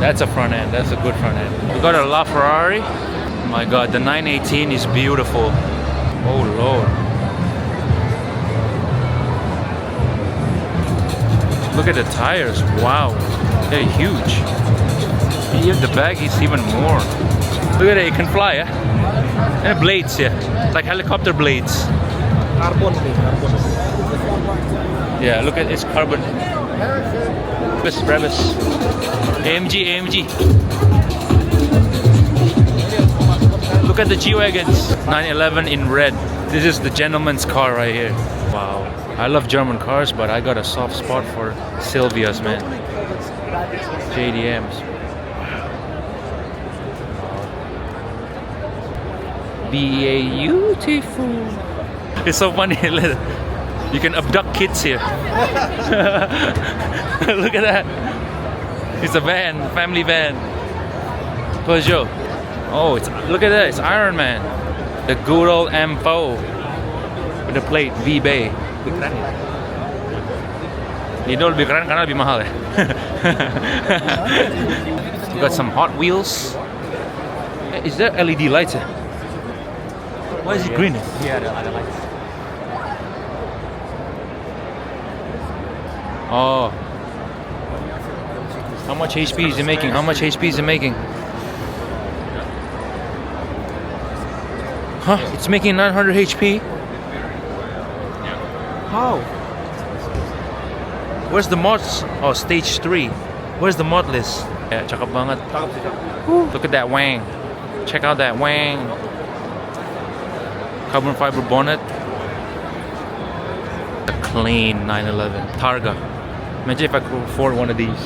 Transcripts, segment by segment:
That's a front end. That's a good front end. We got a LaFerrari. Oh my God, the 918 is beautiful. Oh Lord. Look at the tires. Wow, they're huge. Even the bag is even more. Look at it. It can fly, yeah. And the blades, yeah, like helicopter blades. Carbon. Yeah, look at its carbon. Brevis. AMG. Look at the G-Wagons. 911 in red. This is the gentleman's car right here. Wow. I love German cars, but I got a soft spot for Silvias, man. JDMs. Beautiful. It's so funny. You can abduct kids here. Look at that. It's a van, family van. Peugeot. Oh, look at that. It's Iron Man. The good old M4 with the plate V-Bay. Itu lebih keren karena lebih mahal ya. We got some Hot Wheels. Is there LED lights? Why is it green? Yeah, ada lights. Oh. How much HP is it making? How much HP is it making? Huh? It's making 900 HP? How? Where's the mods? Oh, stage 3. Where's the mod list? Yeah, cakep banget. Look at that wang. Check out that wang. Carbon fiber bonnet. A clean 911 Targa. Imagine if I could afford one of these.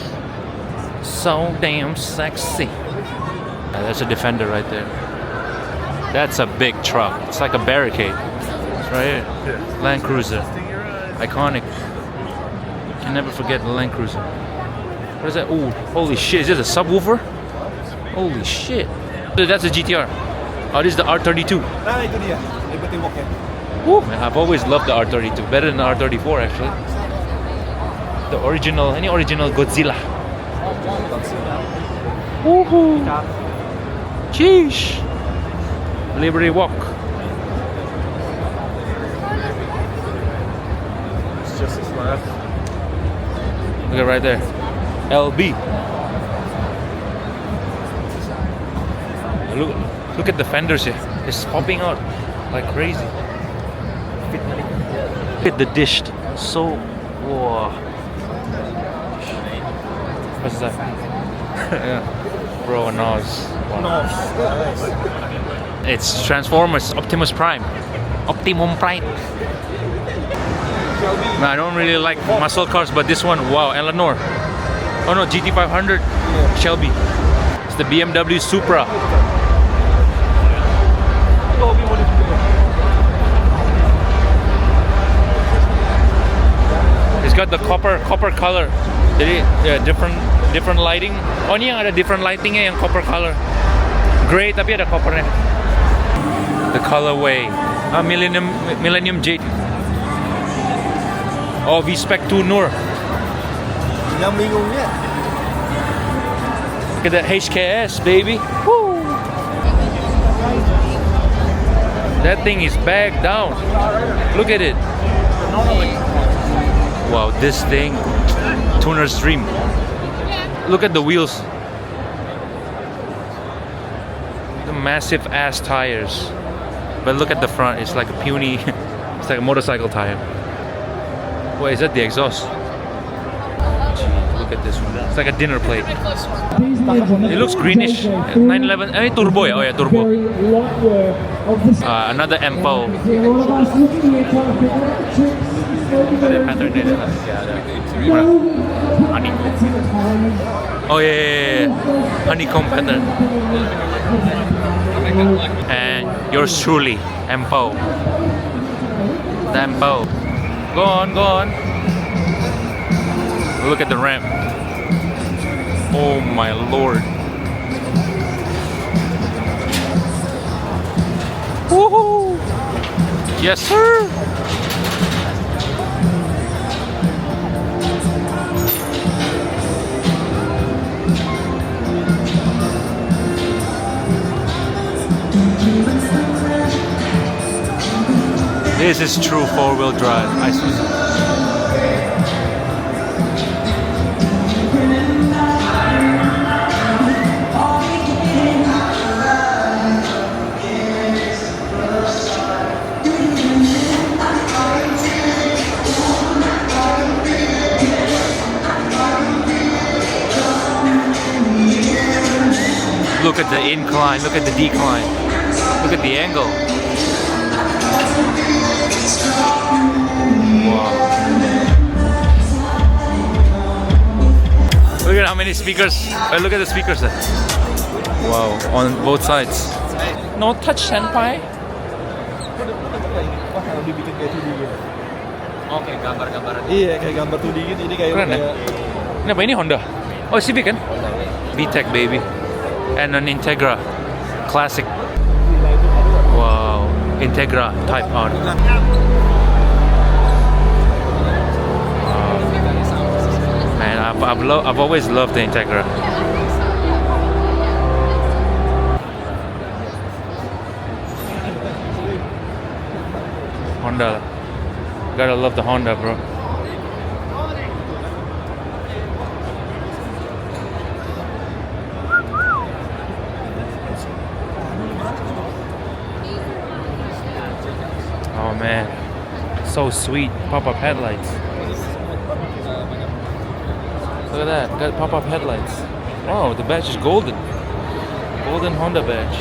So damn sexy. Yeah, that's a Defender right there. That's a big truck. It's like a barricade. It's right here. Yeah. Land Cruiser. Iconic. Can never forget the Land Cruiser. What is that? Ooh, holy shit. Is this a subwoofer? Holy shit. Dude, that's a GTR. Oh, this is the R32. Nah, itu dia. Woo, man, I've always loved the R32. Better than the R34 actually. The original, any original Godzilla. Woohoo! Sheesh! Liberty Walk. It's just as left. Look at right there. LB. Look at the fenders here. It's popping out like crazy. Look at the dish. So, whoa. What's that? Yeah. Bro, Nos. Wow. It's Transformers Optimus Prime. Optimum Prime. No, I don't really like muscle cars, but this one, wow, Eleanor. Oh no, GT500 Shelby. It's the BMW Supra. It's got the copper color. Yeah, different lighting. Oh, ini yang ada different lightingnya yang copper color. Gray tapi ada coppernya. The colorway. Millennium Jade. Oh, V-Spec 2 Noor. Yang bingungnya. Look at that HKS, baby. Woo. That thing is bagged down. Look at it. Wow, this thing. Tuner's dream. Look at the wheels. The massive ass tires. But look at the front. It's like a puny. It's like a motorcycle tire. What is that? The exhaust. Look at this one. It's like a dinner plate. It looks greenish. 911. Turbo. Oh yeah, turbo. Another M4. Oh yeah. Honeycomb pattern. And yours truly, M4. The M4. Go on. Look at the ramp. Oh my lord. Woohoo! Yes, sir! This is true four-wheel drive. I swear. Look at the incline, look at the decline, look at the angle. Wow. Look at how many speakers. Look at the speakers there. Wow, on both sides. No touch senpai. Kalau dibikin kayak 2D gitu. Oke, gambar-gambaran. Iya, kayak gambar 2D gitu. Ini kayak Keren ya? Ini apa ini Honda? Oh Civic kan? VTEC baby. And an Integra Classic. Wow, Integra Type R. Wow. Man, I've always loved the Integra. Honda. Gotta love the Honda, bro. Oh man, so sweet. Pop-up headlights. Look at that, got pop-up headlights. Oh, the badge is golden. Golden Honda badge.